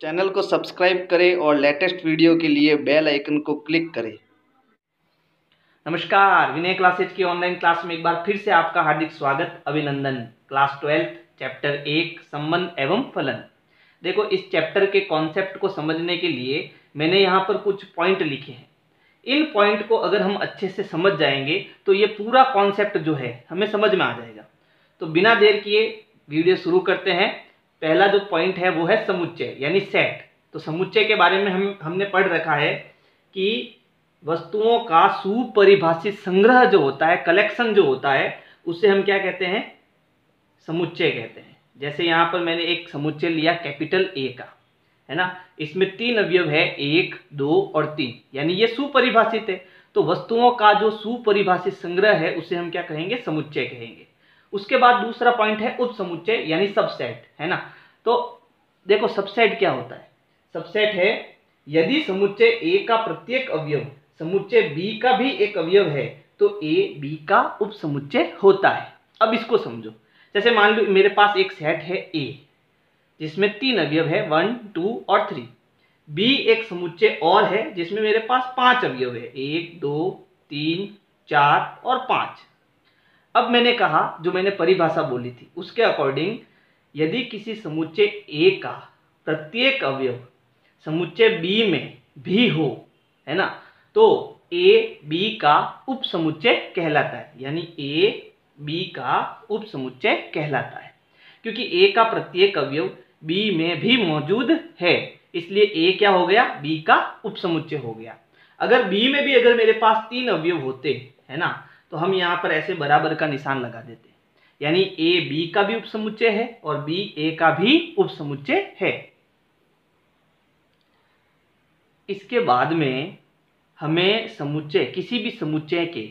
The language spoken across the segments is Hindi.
चैनल को सब्सक्राइब करें और लेटेस्ट वीडियो के लिए बेल आइकन को क्लिक करें। नमस्कार, विनय क्लासेज की ऑनलाइन क्लास में एक बार फिर से आपका हार्दिक स्वागत, अभिनंदन। क्लास 12 चैप्टर 1 संबंध एवं फलन। देखो, इस चैप्टर के कॉन्सेप्ट को समझने के लिए मैंने यहाँ पर कुछ पॉइंट लिखे हैं। इन पॉइंट को अगर हम अच्छे से समझ जाएंगे तो ये पूरा कॉन्सेप्ट जो है हमें समझ में आ जाएगा। तो बिना देर किए वीडियो शुरू करते हैं। पहला जो पॉइंट है वो है समुच्चय यानी सेट। तो समुच्चय के बारे में हमने पढ़ रखा है कि वस्तुओं का सुपरिभाषित संग्रह जो होता है, कलेक्शन जो होता है, उसे हम क्या कहते हैं? समुच्चय कहते हैं। जैसे यहाँ पर मैंने एक समुच्चय लिया कैपिटल ए का, है ना। इसमें 3 अवयव है, 1, 2 और 3, यानी ये सुपरिभाषित है। तो वस्तुओं का जो सुपरिभाषित संग्रह है उसे हम क्या कहेंगे? समुच्चय कहेंगे। उसके बाद दूसरा पॉइंट है उपसमुच्चय यानी सबसेट, है ना। तो देखो, सबसेट क्या होता है? सबसेट है यदि समुच्चय ए का प्रत्येक अवयव समुच्चय बी का भी एक अवयव है तो ए बी का उपसमुच्चय होता है। अब इसको समझो। जैसे मान लो मेरे पास एक सेट है ए जिसमें 3 अवयव है, 1, 2 और 3। बी एक समुच्चय और है जिसमें मेरे पास 5 अवयव है, 1, 2, 3, 4 और 5। अब मैंने कहा, जो मैंने परिभाषा बोली थी उसके अकॉर्डिंग, यदि किसी समुच्चय ए का प्रत्येक अवयव समुच्चय बी में भी हो, है ना, तो ए बी का उपसमुच्चय कहलाता है, यानी ए बी का उपसमुच्चय कहलाता है। क्योंकि ए का प्रत्येक अवयव बी में भी मौजूद है, इसलिए ए क्या हो गया? बी का उपसमुच्चय हो गया। अगर बी में भी अगर मेरे पास 3 अवयव होते, है ना, तो हम यहाँ पर ऐसे बराबर का निशान लगा देते, यानी ए बी का भी उपसमुच्चय है और बी ए का भी उपसमुच्चय है। इसके बाद में हमें समुच्चय, किसी भी समुच्चय के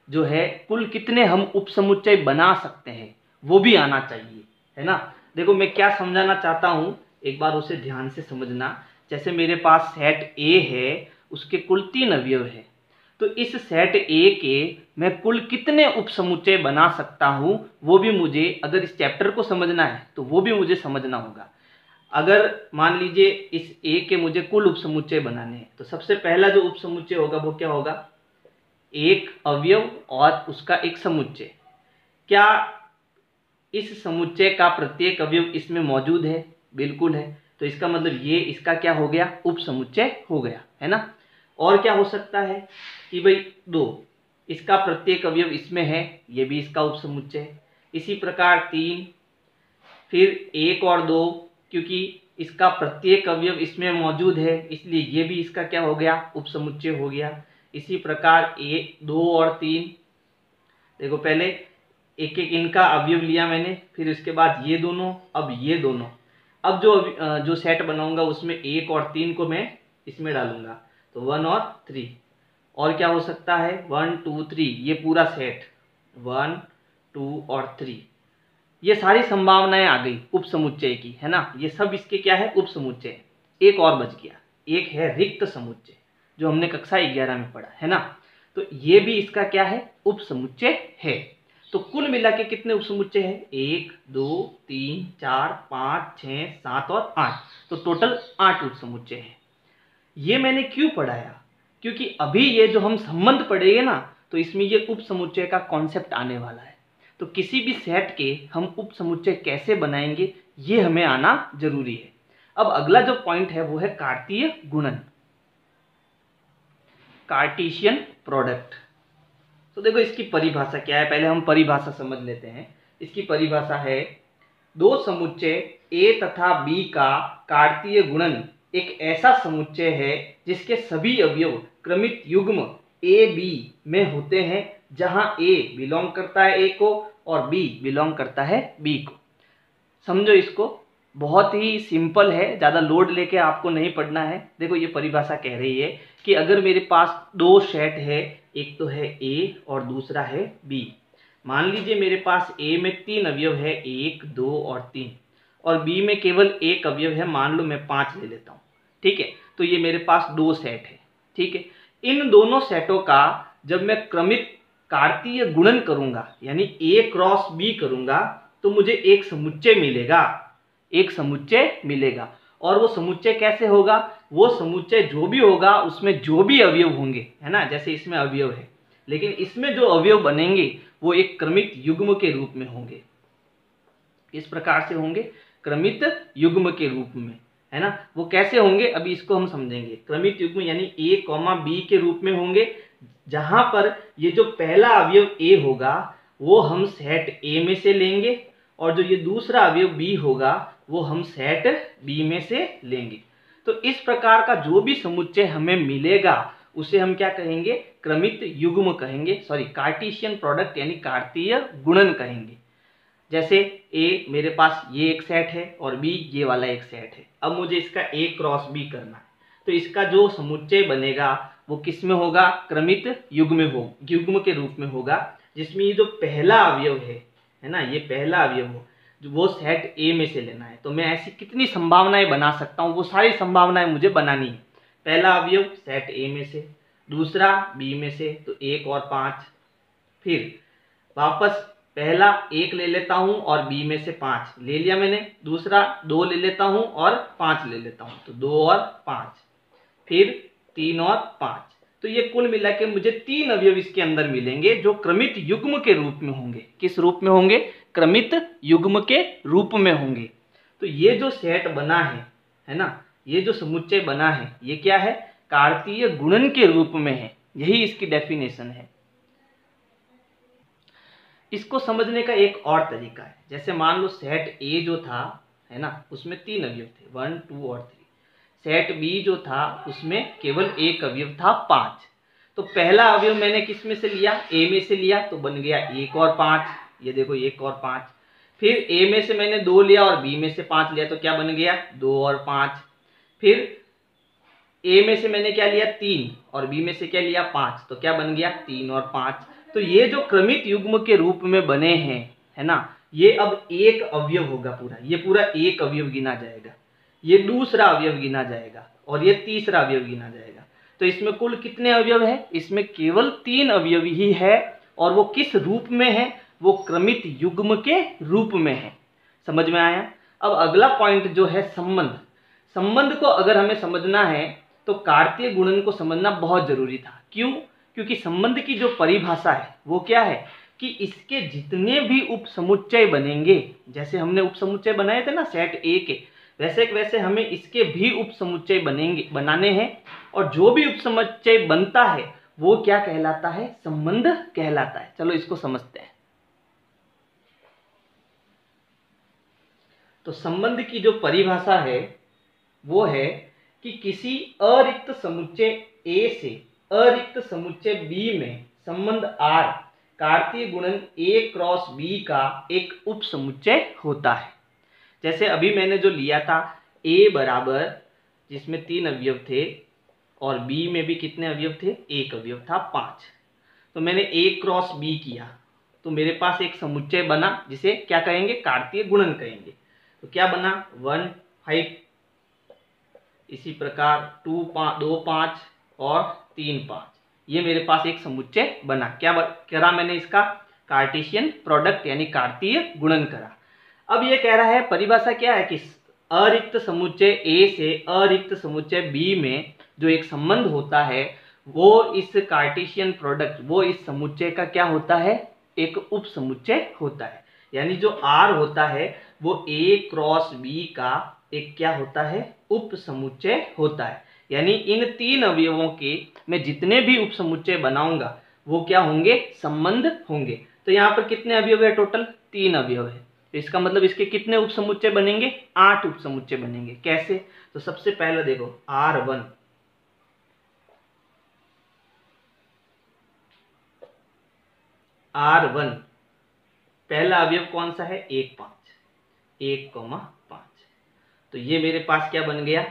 जो है कुल कितने हम उपसमुच्चय बना सकते हैं वो भी आना चाहिए, है ना। देखो, मैं क्या समझाना चाहता हूँ, एक बार उसे ध्यान से समझना। जैसे मेरे पास सेट ए है, उसके कुल 3 अवयव है, तो इस सेट ए के मैं कुल कितने उपसमुच्चय बना सकता हूँ वो भी मुझे, अगर इस चैप्टर को समझना है तो वो भी मुझे समझना होगा। अगर मान लीजिए इस ए के मुझे कुल उपसमुच्चय बनाने हैं, तो सबसे पहला जो उपसमुच्चय होगा वो क्या होगा? एक अवयव और उसका एक समुच्चय। क्या इस समुच्चय का प्रत्येक अवयव इसमें मौजूद है? बिल्कुल है। तो इसका मतलब ये इसका क्या हो गया? उपसमुच्चय हो गया, है ना। और क्या हो सकता है कि भाई 2, इसका प्रत्येक अवयव इसमें है, ये भी इसका उपसमुच्चय है। इसी प्रकार 3, फिर 1 और 2, क्योंकि इसका प्रत्येक अवयव इसमें मौजूद है, इसलिए ये भी इसका क्या हो गया? उपसमुच्चय हो गया। इसी प्रकार 1, 2 और 3, देखो पहले एक एक इनका अवयव लिया मैंने, फिर इसके बाद ये दोनों, अब ये दोनों। अब जो सेट बनाऊंगा उसमें 1 और 3 को मैं इसमें डालूंगा, तो 1 और 3। और क्या हो सकता है? 1, 2, 3, ये पूरा सेट 1, 2 और 3, ये सारी संभावनाएं आ गई उपसमुच्चय की, है ना। ये सब इसके क्या है? उपसमुच्चय। एक और बच गया, एक है रिक्त समुच्चय, जो हमने कक्षा 11 में पढ़ा, है ना। तो ये भी इसका क्या है? उपसमुच्चय है। तो कुल मिला के कितने उपसमुच्चय है? 1, 2, 3, 4, 5, 6, 7 और 8। तो टोटल 8 उपसमुच्चय है। ये मैंने क्यों पढ़ाया? क्योंकि अभी ये जो हम संबंध पढ़ेंगे ना, तो इसमें ये उपसमुच्चय का कॉन्सेप्ट आने वाला है। तो किसी भी सेट के हम उपसमुच्चय कैसे बनाएंगे ये हमें आना जरूरी है। अब अगला जो पॉइंट है वो है कार्तीय गुणन, कार्टेशियन प्रोडक्ट। तो देखो, इसकी परिभाषा क्या है, पहले हम परिभाषा समझ लेते हैं। इसकी परिभाषा है, 2 समुच्चय ए तथा बी का कार्तीय गुणन एक ऐसा समुच्चय है जिसके सभी अवयव क्रमित युग्म ए बी में होते हैं, जहां ए बिलोंग करता है ए को और बी बिलोंग करता है बी को। समझो इसको, बहुत ही सिंपल है, ज़्यादा लोड लेके आपको नहीं पढ़ना है। देखो, ये परिभाषा कह रही है कि अगर मेरे पास 2 सेट है, एक तो है ए और दूसरा है बी। मान लीजिए मेरे पास ए में 3 अवयव है, 1, 2 और 3, और बी में केवल एक अवयव है, मान लो मैं 5 ले लेता हूँ, ठीक है। तो ये मेरे पास 2 सेट है, ठीक है। इन दोनों सेटों का जब मैं क्रमिक कार्तीय गुणन करूंगा, यानी ए क्रॉस बी करूंगा, तो मुझे एक समुच्चय मिलेगा, एक समुच्चय मिलेगा। और वो समुच्चय कैसे होगा, वो समुच्चय जो भी होगा उसमें जो भी अवयव होंगे, है ना, जैसे इसमें अवयव है, लेकिन इसमें जो अवयव बनेंगे वो एक क्रमित युग्म के रूप में होंगे। इस प्रकार से होंगे, क्रमित युग्म के रूप में, है ना। वो कैसे होंगे अभी इसको हम समझेंगे। क्रमित युग्म यानी a, b के रूप में होंगे, जहां पर ये जो पहला अवयव a होगा वो हम सेट a में से लेंगे, और जो ये दूसरा अवयव b होगा वो हम सेट b में से लेंगे। तो इस प्रकार का जो भी समुच्चय हमें मिलेगा उसे हम क्या कहेंगे, क्रमित युग्म कहेंगे, सॉरी कार्टेशियन प्रोडक्ट यानी कार्तीय गुणन कहेंगे। जैसे ए मेरे पास ये एक सेट है और बी ये वाला एक सेट है, अब मुझे इसका ए क्रॉस बी करना है, तो इसका जो समुच्चय बनेगा वो किस में होगा, क्रमित युग्म के रूप में होगा, जिसमें ये जो पहला अवयव है ना, ये पहला अवयव हो जो वो सेट ए में से लेना है। तो मैं ऐसी कितनी संभावनाएं बना सकता हूँ, वो सारी संभावनाएं मुझे बनानी है। पहला अवयव सेट ए में से, दूसरा बी में से, तो 1 और 5, फिर वापस पहला 1 ले लेता हूं और बी में से 5 ले लिया मैंने, दूसरा 2 ले लेता हूं और 5 ले लेता हूं, तो 2 और 5, फिर 3 और 5। तो ये कुल मिला के मुझे 3 अवयव इसके अंदर मिलेंगे जो क्रमित युग्म के रूप में होंगे। किस रूप में होंगे, क्रमित युग्म के रूप में होंगे। तो ये जो सेट बना है ना, ये जो समुच्चय बना है ये क्या है, कार्तीय गुणन के रूप में है, यही इसकी डेफिनेशन है। इसको समझने का एक और तरीका है, जैसे मान लो सेट ए जो था, है ना, उसमें 3 अवयव थे 1, 2 और 3। सेट बी जो था उसमें केवल एक अवयव था 5। तो पहला अवयव मैंने किस में से लिया, ए में से लिया, तो बन गया 1 और 5, ये देखो 1 और 5। फिर ए में से मैंने 2 लिया और बी में से 5 लिया, तो क्या बन गया 2 और 5। फिर ए में से मैंने क्या लिया 3 और बी में से क्या लिया 5, तो क्या बन गया 3 और 5। तो ये जो क्रमित युग्म के रूप में बने हैं, है ना, ये अब एक अवयव होगा पूरा, ये पूरा एक अवयव गिना जाएगा, ये दूसरा अवयव गिना जाएगा और ये तीसरा अवयव गिना जाएगा। तो इसमें कुल कितने अवयव है, इसमें केवल 3 अवयव ही है, और वो किस रूप में है, वो क्रमित युग्म के रूप में है। समझ में आया। अब अगला पॉइंट जो है संबंध। संबंध को अगर हमें समझना है तो कार्तीय गुणन को समझना बहुत जरूरी था। क्यों, क्योंकि संबंध की जो परिभाषा है वो क्या है कि इसके जितने भी उपसमुच्चय बनेंगे, जैसे हमने उपसमुच्चय बनाए थे ना सेट ए के, वैसे हमें इसके भी उपसमुच्चय बनाने हैं, और जो भी उपसमुच्चय बनता है वो क्या कहलाता है, संबंध कहलाता है। चलो इसको समझते हैं। तो संबंध की जो परिभाषा है वो है कि किसी अरिक्त समुच्चय ए से अरिक्त समुच्चय बी में संबंध R कार्तीय गुणन A क्रॉस B का एक उपसमुच्चय होता है। जैसे अभी मैंने जो लिया था A बराबर, जिसमें 3 अवयव थे, और B में भी कितने अवयव थे, एक अवयव था 5। तो मैंने A क्रॉस B किया तो मेरे पास एक समुच्चय बना जिसे क्या कहेंगे, कार्तीय गुणन कहेंगे। तो क्या बना 1, 5, इसी प्रकार 2, 5 और 3, 5, ये मेरे पास एक समुच्चय बना। क्या करा मैंने, इसका कार्टेशियन प्रोडक्ट यानी कार्तीय गुणन करा। अब ये कह रहा है, परिभाषा क्या है कि अरिक्त समुच्चय ए से अरिक्त समुच्चय बी में जो एक संबंध होता है वो इस कार्टेशियन प्रोडक्ट, वो इस समुच्चय का क्या होता है, एक उप समुच्चय होता है। यानी जो R होता है वो A क्रॉस B का एक क्या होता है, उप समुच्चय होता है। यानी इन 3 अवयवों के मैं जितने भी उप समुच्चय बनाऊंगा वो क्या होंगे, संबंध होंगे। तो यहाँ पर कितने अवयव है, टोटल 3 अवयव है। तो इसका मतलब इसके कितने उप समुच्चय बनेंगे, 8 उप समुच्चय बनेंगे। कैसे, तो सबसे पहले देखो R1, पहला अवयव कौन सा है, 1, 5। तो ये मेरे पास क्या बन गया,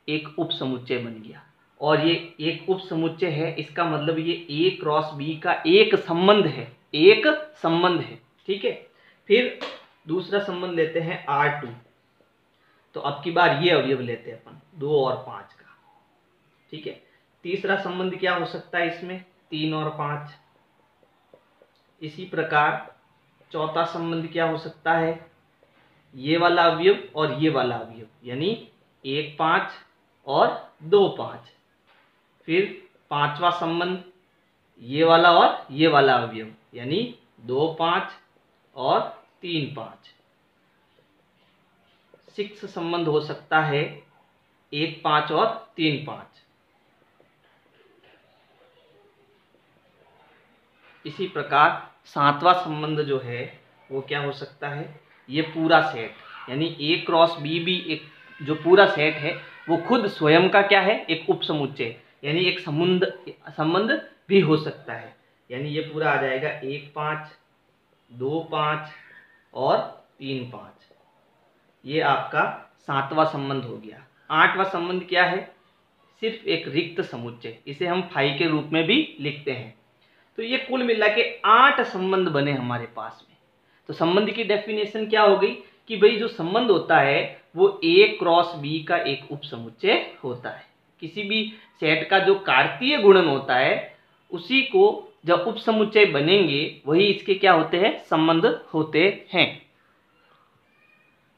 एक उप समुच्चय बन गया। और ये एक उप समुच्चय है, इसका मतलब ये A क्रॉस B का एक संबंध है, एक संबंध है। ठीक है। फिर दूसरा संबंध लेते हैं R2। तो अब की बार ये अवयव लेते हैं अपन 2 और 5 का। ठीक है। तीसरा संबंध क्या हो सकता है इसमें, 3 और 5। इसी प्रकार चौथा संबंध क्या हो सकता है, ये वाला अवयव और ये वाला अवयव, यानी 1 5 और 2 5। फिर पांचवा संबंध ये वाला और ये वाला अवयव, यानी 2 5 और 3 5। 6 संबंध हो सकता है 1 5 और 3 5। इसी प्रकार 7वां संबंध जो है वो क्या हो सकता है, ये पूरा सेट, यानी A क्रॉस B भी एक जो पूरा सेट है वो खुद स्वयं का क्या है, एक उपसमुच्चय, यानी एक संबंध भी हो सकता है। यानी ये पूरा आ जाएगा 1 5 2 5 और 3 5। ये आपका 7वां संबंध हो गया। 8वां संबंध क्या है, सिर्फ एक रिक्त समुच्चय, इसे हम फाई के रूप में भी लिखते हैं। तो ये कुल मिला के 8 संबंध बने हमारे पास में। तो संबंध की डेफिनेशन क्या हो गई कि भाई जो संबंध होता है वो A क्रॉस B का एक उपसमुच्चय होता है। किसी भी सेट का जो कार्तीय गुणन होता है उसी को जब उपसमुच्चय बनेंगे वही इसके क्या होते हैं, संबंध होते हैं।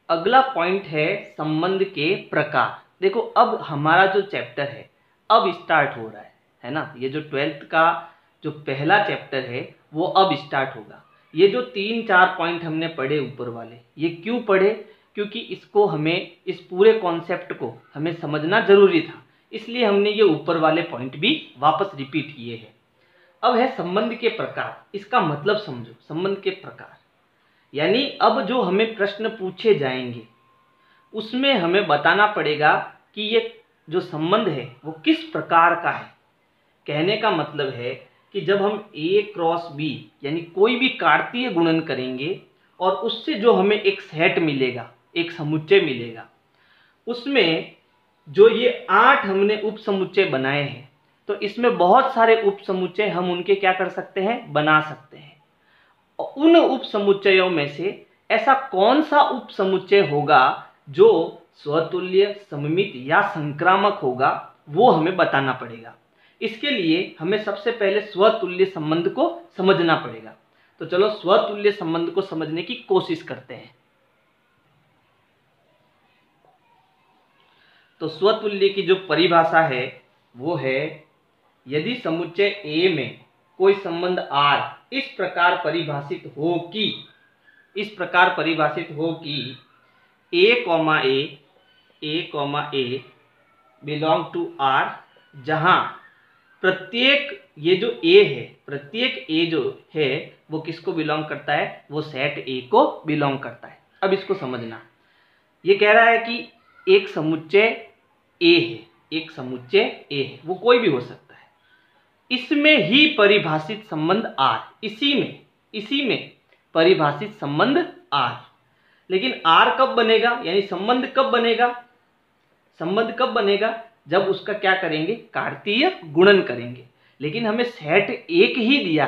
अगला पॉइंट है संबंध के प्रकार। देखो अब हमारा जो चैप्टर है अब स्टार्ट हो रहा है ना। ये जो 12th का जो पहला चैप्टर है वो अब स्टार्ट होगा। ये जो 3-4 पॉइंट हमने पढ़े ऊपर वाले, ये क्यों पढ़े, क्योंकि इसको हमें, इस पूरे कॉन्सेप्ट को हमें समझना जरूरी था, इसलिए हमने ये ऊपर वाले पॉइंट भी वापस रिपीट किए हैं। अब है संबंध के प्रकार। इसका मतलब समझो, संबंध के प्रकार यानी अब जो हमें प्रश्न पूछे जाएंगे उसमें हमें बताना पड़ेगा कि ये जो संबंध है वो किस प्रकार का है। कहने का मतलब है कि जब हम A क्रॉस B यानी कोई भी कार्तीय गुणन करेंगे और उससे जो हमें एक सेट मिलेगा, एक समुच्चय मिलेगा, उसमें जो ये 8 हमने उपसमुच्चय बनाए हैं तो इसमें बहुत सारे उपसमुच्चय हम उनके क्या कर सकते हैं, बना सकते हैं। और उन उपसमुच्चयों में से ऐसा कौन सा उपसमुच्चय होगा जो स्वतुल्य, सममित या संक्रामक होगा, वो हमें बताना पड़ेगा। इसके लिए हमें सबसे पहले स्वतुल्य संबंध को समझना पड़ेगा। तो चलो स्वतुल्य संबंध को समझने की कोशिश करते हैं। तो स्वतुल्य की जो परिभाषा है वो है, यदि समुच्चय A में कोई संबंध R इस प्रकार परिभाषित हो कि A, बिलोंग टू R, जहां प्रत्येक ये जो A है, प्रत्येक A जो है वो किसको बिलोंग करता है, वो सेट A को बिलोंग करता है। अब इसको समझना, ये कह रहा है कि एक समुच्चय A है, एक समुच्चय A है, वो कोई भी हो सकता है, इसमें ही परिभाषित संबंध R, इसी में परिभाषित संबंध R। लेकिन R कब बनेगा, यानी संबंध कब बनेगा, जब उसका क्या करेंगे, कार्तीय गुणन करेंगे। लेकिन हमें सेट एक ही दिया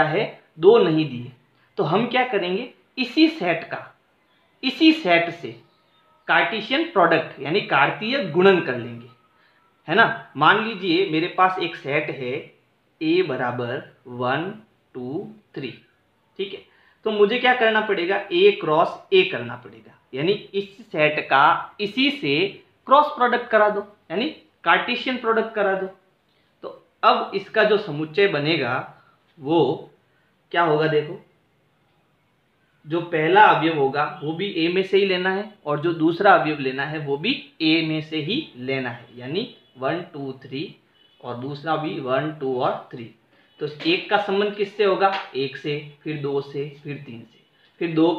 है, 2 नहीं दिए। तो हम क्या करेंगे, इसी सेट से कार्टेशियन प्रोडक्ट यानी कार्तीय गुणन कर लेंगे, है ना। मान लीजिए मेरे पास एक सेट है A बराबर 1 2 3, ठीक है। तो मुझे क्या करना पड़ेगा, A क्रॉस A करना पड़ेगा, यानी इस सेट का इसी से क्रॉस प्रोडक्ट करा दो, यानी कार्टेशियन प्रोडक्ट करा दो। तो अब इसका जो समुच्चय बनेगा वो क्या होगा, देखो जो पहला अवयव होगा वो भी A में से ही लेना है और जो दूसरा अवयव लेना है वो भी A में से ही लेना है, यानी 1 2 3 और दूसरा भी 1 2 और 3। तो एक का संबंध किससे होगा, 1 से, फिर 2 से, फिर 3 से, फिर 2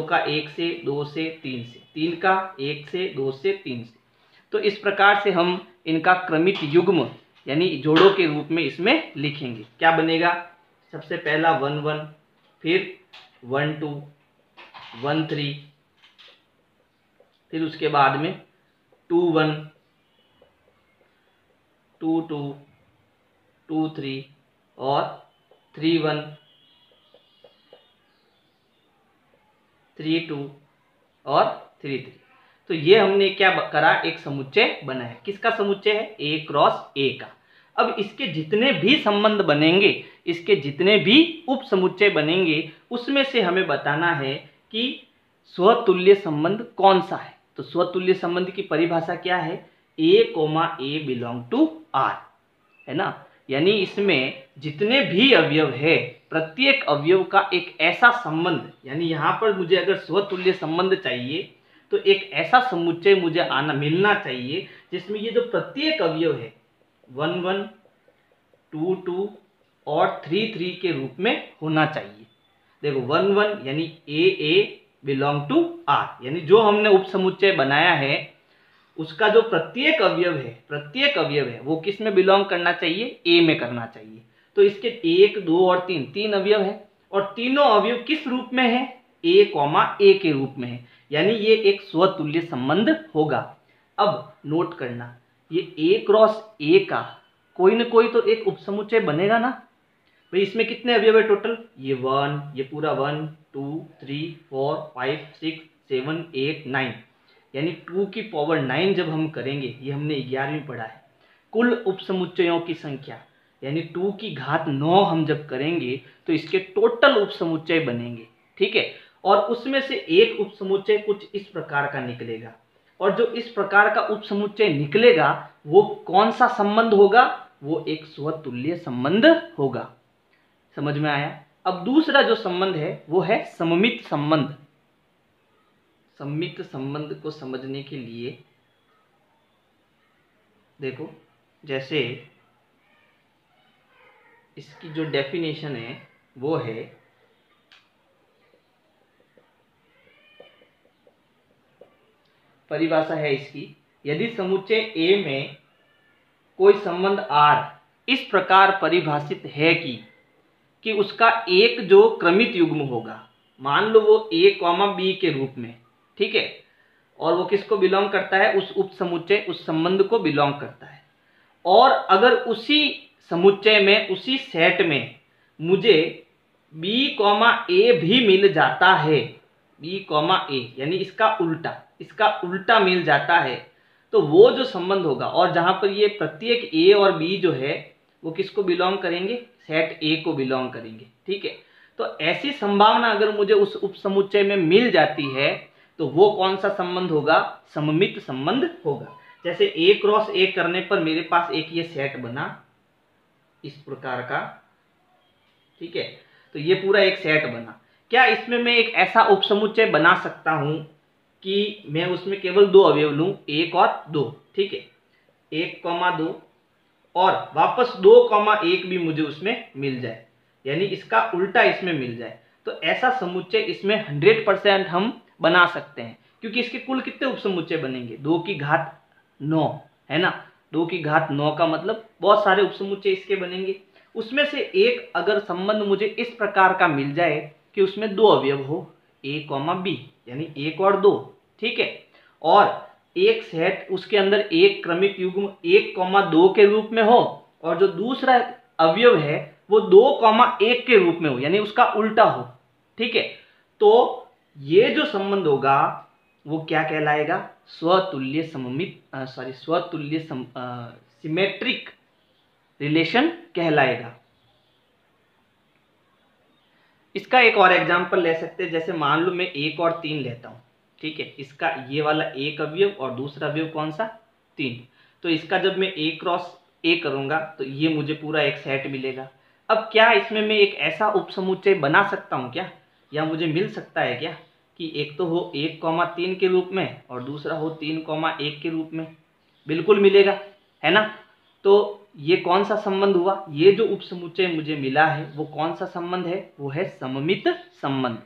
का 1 से, 2 से, 3 से, 3 का 1 से, 2 से, 3 से। तो इस प्रकार से हम इनका क्रमिक युग्म यानी जोड़ों के रूप में इसमें लिखेंगे। क्या बनेगा, सबसे पहला 1 1, फिर 1 2 1 3, फिर उसके बाद में 2 1 2 2 2 3 और 3 1 3 2 और 3 3। तो ये हमने क्या करा, एक समुच्चय बनाया। किसका समुच्चय है, A क्रॉस A का। अब इसके जितने भी संबंध बनेंगे, इसके जितने भी उप समुच्चय बनेंगे, उसमें से हमें बताना है कि स्वतुल्य संबंध कौन सा है। तो स्वतुल्य संबंध की परिभाषा क्या है? A, बिलोंग टू R, है ना। यानी इसमें जितने भी अवयव है, प्रत्येक अवयव का एक ऐसा संबंध, यानी यहाँ पर मुझे अगर स्वतुल्य संबंध चाहिए तो एक ऐसा समुच्चय मुझे मिलना चाहिए जिसमें ये जो प्रत्येक अवयव है 1 1 2 2 और 3 3 के रूप में होना चाहिए। देखो 1 1 यानी A बिलोंग टू R, यानी जो हमने उपसमुच्चय बनाया है उसका जो प्रत्येक अवयव है वो किस में बिलोंग करना चाहिए? A में करना चाहिए। तो इसके 1 2 और 3 अवयव है और तीनों अवयव किस रूप में है? A, के रूप में है, यानी ये एक स्वतुल्य संबंध होगा। अब नोट करना, ये A क्रॉस A का कोई न कोई तो एक उपसमुच्चय बनेगा ना भाई। इसमें कितने अवयव है टोटल? ये 1, ये पूरा 1 2 3 4 5 6 7 8 9, यानी 2 की पावर 9 जब हम करेंगे, ये हमने 11वीं पढ़ा है, कुल उपसमुच्चयों की संख्या यानी 2 की घात 9 हम जब करेंगे तो इसके टोटल उपसमुच्चय बनेंगे, ठीक है। और उसमें से एक उपसमुच्चय कुछ इस प्रकार का निकलेगा, और जो इस प्रकार का उपसमुच्चय निकलेगा वो कौन सा संबंध होगा? वो एक स्वतुल्य संबंध होगा। समझ में आया? अब दूसरा जो संबंध है वो है सममित संबंध। सममित संबंध को समझने के लिए देखो, जैसे इसकी जो डेफिनेशन है वो है परिभाषा है इसकी, यदि समुच्चय A में कोई संबंध R इस प्रकार परिभाषित है कि उसका एक जो क्रमित युग्म होगा, मान लो वो A, B के रूप में, ठीक है, और वो किसको बिलोंग करता है? उस उपसमुच्चय, उस संबंध को बिलोंग करता है। और अगर उसी समुच्चय में, उसी सेट में मुझे B, A भी मिल जाता है, B, A यानी इसका उल्टा मिल जाता है, तो वो जो संबंध होगा, और जहां पर ये प्रत्येक A और B जो है वो किसको बिलोंग करेंगे? सेट A को बिलोंग करेंगे, ठीक है। तो ऐसी संभावना अगर मुझे उस उपसमुच्चय में मिल जाती है तो वो कौन सा संबंध होगा? सममित संबंध होगा। जैसे A क्रॉस A करने पर मेरे पास एक ये सेट बना इस प्रकार का, ठीक है, तो ये पूरा एक सेट बना। क्या इसमें मैं एक ऐसा उपसमुच्चय बना सकता हूं कि मैं उसमें केवल 2 अवयव लूं, 1 और 2, ठीक है, 1, 2 और वापस 2, 1 भी मुझे उसमें मिल जाए, यानी इसका उल्टा इसमें मिल जाए, तो ऐसा समुच्चय इसमें 100% हम बना सकते हैं, क्योंकि इसके कुल कितने उपसमुच्चय बनेंगे? 2 की घात 9, है ना। 2 की घात 9 का मतलब बहुत सारे उपसमुच्चय इसके बनेंगे। उसमें से एक अगर संबंध मुझे इस प्रकार का मिल जाए कि उसमें 2 अवयव हो, A, B, यानी 1 और 2, ठीक है, और एक सेट उसके अंदर एक क्रमिक युग्म 1, 2 के रूप में हो, और जो दूसरा अवयव है वो 2, 1 के रूप में हो, यानी उसका उल्टा हो, ठीक है, तो ये जो संबंध होगा वो क्या कहलाएगा? स्वतुल्य सिमेट्रिक रिलेशन कहलाएगा। इसका एक और एग्जांपल ले सकते हैं, जैसे मान लो मैं 1 और 3 लेता हूं, ठीक है, इसका ये वाला एक अवयव और दूसरा अवयव कौन सा? 3। तो इसका जब मैं A क्रॉस A करूंगा तो ये मुझे पूरा एक सेट मिलेगा। अब क्या इसमें मैं एक ऐसा उपसमुच्चय बना सकता हूं क्या, या मुझे मिल सकता है क्या कि एक तो हो 1, 3 के रूप में और दूसरा हो 3, 1 के रूप में? बिल्कुल मिलेगा, है ना। तो ये कौन सा संबंध हुआ? ये जो उपसमुच्चय मुझे मिला है वो कौन सा संबंध है? वो है सममित संबंध।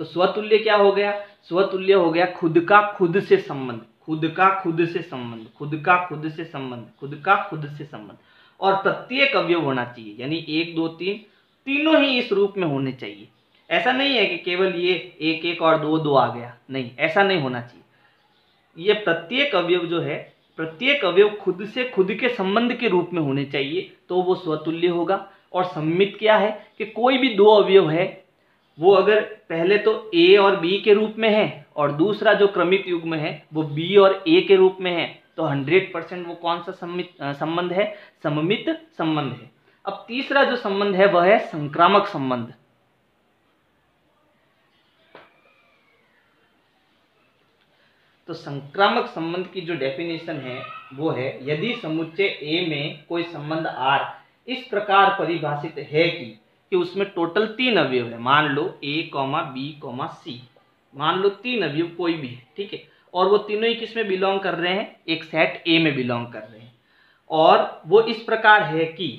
तो स्वतुल्य क्या हो गया? स्वतुल्य हो गया खुद का खुद से संबंध, खुद का खुद से संबंध, खुद का खुद से संबंध, खुद का खुद से संबंध, और प्रत्येक अवयव होना चाहिए, यानी 1, 2, 3 तीनों ही इस रूप में होने चाहिए। ऐसा नहीं है कि केवल ये 1, 1 और 2, 2 आ गया, नहीं, ऐसा नहीं होना चाहिए। ये प्रत्येक अवयव जो है, प्रत्येक अवयव खुद से खुद के संबंध के रूप में होने चाहिए, तो वो स्वतुल्य होगा। और सममित क्या है कि कोई भी 2 अवयव है वो अगर पहले तो A और B के रूप में है और दूसरा जो क्रमिक युग्म है वो B और A के रूप में है, तो 100% वो कौन सा संबंध है? सममित संबंध है। अब तीसरा जो संबंध है वह है संक्रामक संबंध। तो तो संक्रामक संबंध की जो डेफिनेशन है वो है, यदि समुच्चय ए में कोई संबंध R इस प्रकार परिभाषित है कि उसमें टोटल 3 अवयव है, मान लो A, B, C, मान लो 3 अवयव कोई भी है, ठीक है, और वो तीनों ही किस में बिलोंग कर रहे हैं, एक सेट A में बिलोंग कर रहे हैं, और वो इस प्रकार है कि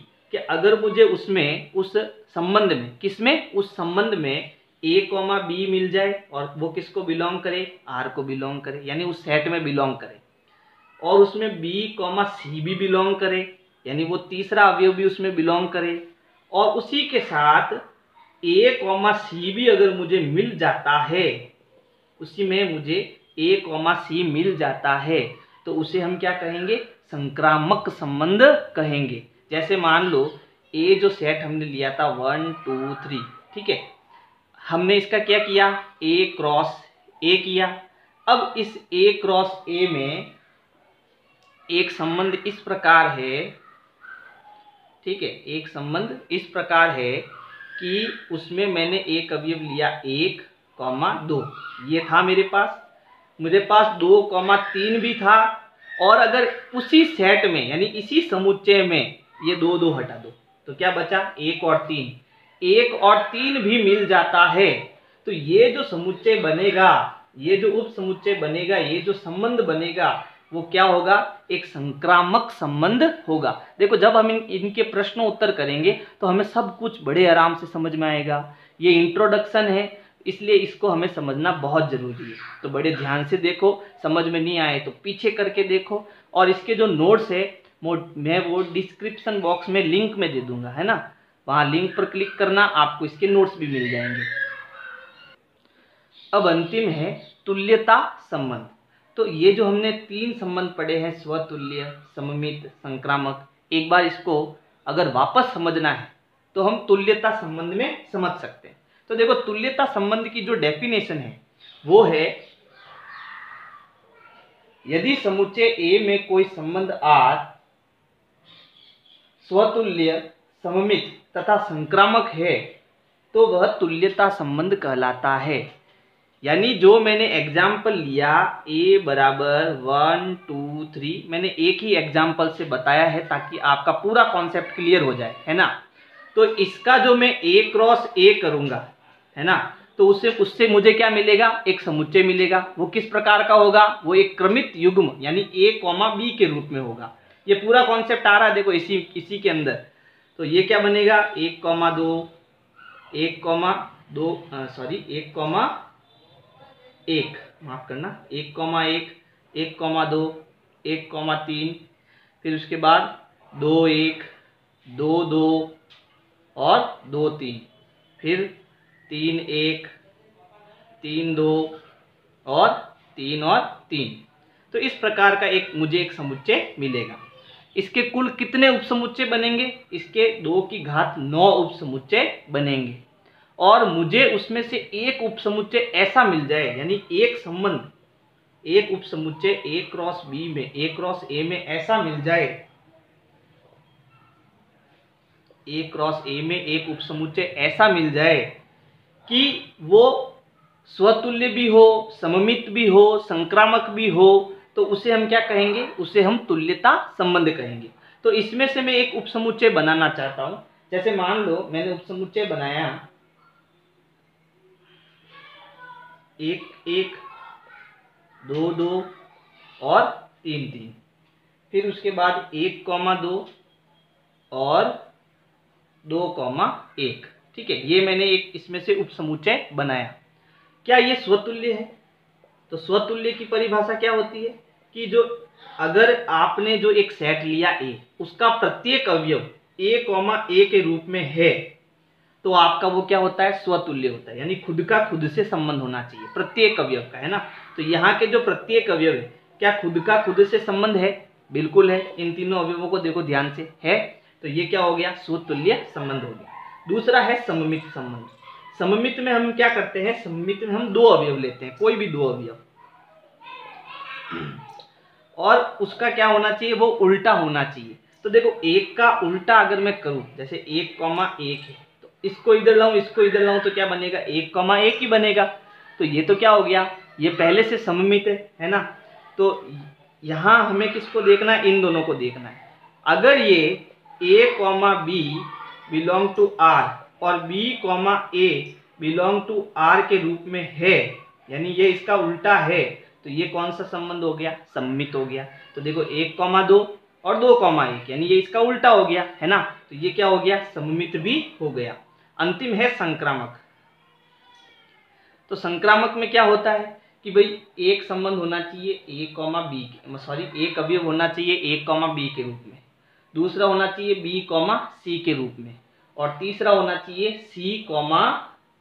अगर मुझे उसमें उस संबंध में किसमें उस संबंध में A, B मिल जाए और वो किसको बिलोंग करे, R को बिलोंग करे, यानी उस सेट में बिलोंग करे, और उसमें B, C भी बिलोंग करे, यानी वो तीसरा अवयव भी उसमें बिलोंग करे, और उसी के साथ A, C भी अगर मुझे मिल जाता है, उसी में मुझे A, C मिल जाता है, तो उसे हम क्या कहेंगे, संक्रामक संबंध कहेंगे। जैसे मान लो A जो सेट हमने लिया था 1 2 3, ठीक है, हमने इसका क्या किया, A क्रॉस A किया। अब इस A क्रॉस A में एक संबंध इस प्रकार है, ठीक है, एक संबंध इस प्रकार है कि उसमें मैंने एक अवयव लिया 1, 2, ये था मेरे पास 2, 3 भी था, और अगर उसी सेट में यानी इसी समुच्चय में ये 2 2 हटा दो तो क्या बचा, 1 और 3 भी मिल जाता है, तो ये जो समुच्चय बनेगा, ये जो उप समुच्चय बनेगा, ये जो संबंध बनेगा वो क्या होगा, एक संक्रामक संबंध होगा। देखो जब हम इनके प्रश्नों उत्तर करेंगे तो हमें सब कुछ बड़े आराम से समझ में आएगा। ये इंट्रोडक्शन है, इसलिए इसको हमें समझना बहुत जरूरी है, तो बड़े ध्यान से देखो, समझ में नहीं आए तो पीछे करके देखो, और इसके जो नोट्स है मैं वो डिस्क्रिप्शन बॉक्स में लिंक में दे दूंगा, है ना, वहां लिंक पर क्लिक करना, आपको इसके नोट्स भी मिल जाएंगे। अब अंतिम है तुल्यता संबंध। तो ये जो हमने 3 संबंध पढ़े हैं, स्वतुल्य, सममित, संक्रामक, एक बार इसको अगर वापस समझना है तो हम तुल्यता संबंध में समझ सकते हैं। तो देखो तुल्यता संबंध की जो डेफिनेशन है वो है, यदि समुच्चय A में कोई संबंध R स्वतुल्य, सममित तथा संक्रामक है तो वह तुल्यता संबंध कहलाता है। यानी जो मैंने एग्जाम्पल लिया A बराबर 1 2 3, मैंने एक ही एग्जाम्पल से बताया है ताकि आपका पूरा कॉन्सेप्ट क्लियर हो जाए, है ना। तो इसका जो मैं A क्रॉस A करूंगा, है ना, तो उससे मुझे क्या मिलेगा, एक समुच्चय मिलेगा। वो किस प्रकार का होगा, वो एक क्रमित युग्म यानी A, B के रूप में होगा। ये पूरा कॉन्सेप्ट आ रहा है देखो इसी के अंदर। तो ये क्या बनेगा, 1, 2, 1, 2 सॉरी 1, माफ करना, 1, 1, 1, 2, 1, 3, फिर उसके बाद 2, 1, 2, 2 और 2, 3, फिर 3, 1, 3, 2 और 3 और 3। तो इस प्रकार का मुझे एक समुच्चय मिलेगा। इसके कुल कितने उपसमुच्चय बनेंगे, इसके 2 की घात 9 उपसमुच्चय बनेंगे, और मुझे उसमें से एक उपसमुच्चय ऐसा मिल जाए, यानी एक संबंध, एक उपसमुच्चय A क्रॉस B में, A क्रॉस A में ऐसा मिल जाए, A क्रॉस A में एक उपसमुच्चय ऐसा मिल जाए कि वो स्वतुल्य भी हो, सममित भी हो, संक्रामक भी हो, तो उसे हम क्या कहेंगे, उसे हम तुल्यता संबंध कहेंगे। तो इसमें से मैं एक उपसमुच्चय बनाना चाहता हूं। जैसे मान लो मैंने उपसमुच्चय बनाया 1, 1, 2, 2 और 3, 3, फिर उसके बाद 1, 2 और 2, 1, ठीक है, ये मैंने एक इसमें से उपसमुच्चय बनाया। क्या ये स्वतुल्य है? तो स्वतुल्य की परिभाषा क्या होती है कि जो अगर आपने जो एक सेट लिया A, उसका प्रत्येक अवयव A, के रूप में है, तो आपका वो क्या होता है, स्वतुल्य होता है, यानी खुद का खुद से संबंध होना चाहिए प्रत्येक अवयव का, है ना। तो यहाँ के जो प्रत्येक अवयव है, क्या खुद का खुद से संबंध है? बिल्कुल है। इन तीनों अवयवों को देखो ध्यान से, है, तो ये क्या हो गया, स्वतुल्य संबंध हो गया। दूसरा है सममित संबंध। सममित में हम क्या करते हैं, सममित में हम 2 अवयव लेते हैं, कोई भी 2 अवयव, और उसका क्या होना चाहिए, वो उल्टा होना चाहिए। तो देखो 1 का उल्टा अगर मैं करूं, जैसे 1, 1 है, तो इसको इधर लाऊं, इसको इधर लाऊं, तो क्या बनेगा, 1, 1 ही बनेगा। तो ये तो क्या हो गया, ये पहले से सममित है ना। तो यहाँ हमें किसको देखना है, इन दोनों को देखना है। अगर ये a comma B belong to r और b comma a belong to r के रूप में है, यानी ये इसका उल्टा है, तो ये कौन सा संबंध हो गया, सममित हो गया। तो देखो 1,2 और 2,1 यानी ये इसका उल्टा हो गया, है ना, तो ये क्या हो गया, सममित भी हो गया। अंतिम है संक्रामक। तो संक्रामक में क्या होता है कि भाई एक संबंध होना चाहिए a कॉमा बी, सॉरी एक अवयव होना चाहिए a कॉमा बी के रूप में, दूसरा होना चाहिए b कॉमा सी के रूप में, और तीसरा होना चाहिए c कॉमा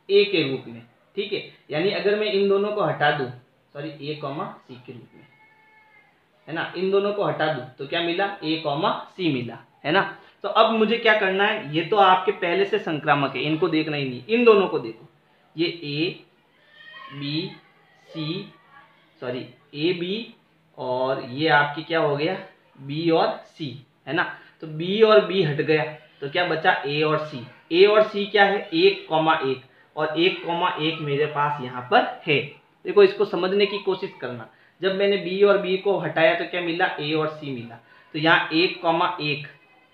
a के रूप में। ठीक है, यानी अगर मैं इन दोनों को हटा दूं, सॉरी a कॉमा सी के रूप में, है ना, इन दोनों को हटा दूं तो क्या मिला, a कॉमा सी मिला, है ना। तो अब मुझे क्या करना है, ये तो आपके पहले से संक्रामक है, इनको देखना ही नहीं, इन दोनों को देखो, ये a B C, sorry A B, और ये आपकी क्या हो गया, बी और सी, है ना। तो बी और बी हट गया तो क्या बचा, ए और सी। ए और सी क्या है, 1,1 और 1,1 मेरे पास यहाँ पर है। देखो इसको समझने की कोशिश करना, जब मैंने बी और बी को हटाया तो क्या मिला, ए और सी मिला। तो यहाँ 1,1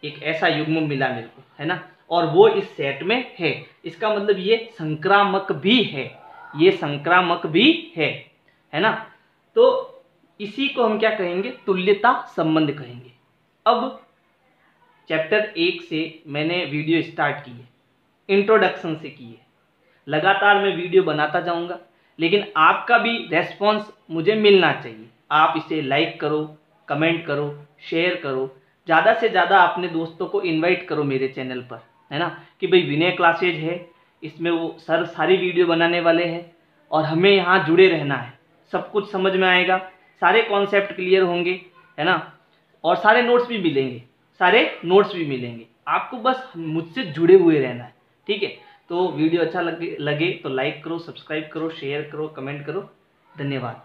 एक ऐसा युग्म मिला मेरे को, है ना, और वो इस सेट में है। इसका मतलब ये संक्रामक भी है, ये संक्रामक भी है ना। तो इसी को हम क्या कहेंगे, तुल्यता संबंध कहेंगे। अब चैप्टर 1 से मैंने वीडियो स्टार्ट की है, इंट्रोडक्शन से की है, लगातार मैं वीडियो बनाता जाऊंगा, लेकिन आपका भी रेस्पॉन्स मुझे मिलना चाहिए। आप इसे लाइक करो, कमेंट करो, शेयर करो, ज़्यादा से ज़्यादा अपने दोस्तों को इनवाइट करो मेरे चैनल पर, है ना, कि भाई विनय क्लासेज है, इसमें वो सर सारी वीडियो बनाने वाले हैं और हमें यहाँ जुड़े रहना है। सब कुछ समझ में आएगा, सारे कॉन्सेप्ट क्लियर होंगे, है ना, और सारे नोट्स भी मिलेंगे, आपको बस मुझसे जुड़े हुए रहना है। ठीक है, तो वीडियो अच्छा लगे तो लाइक करो, सब्सक्राइब करो, शेयर करो, कमेंट करो। धन्यवाद।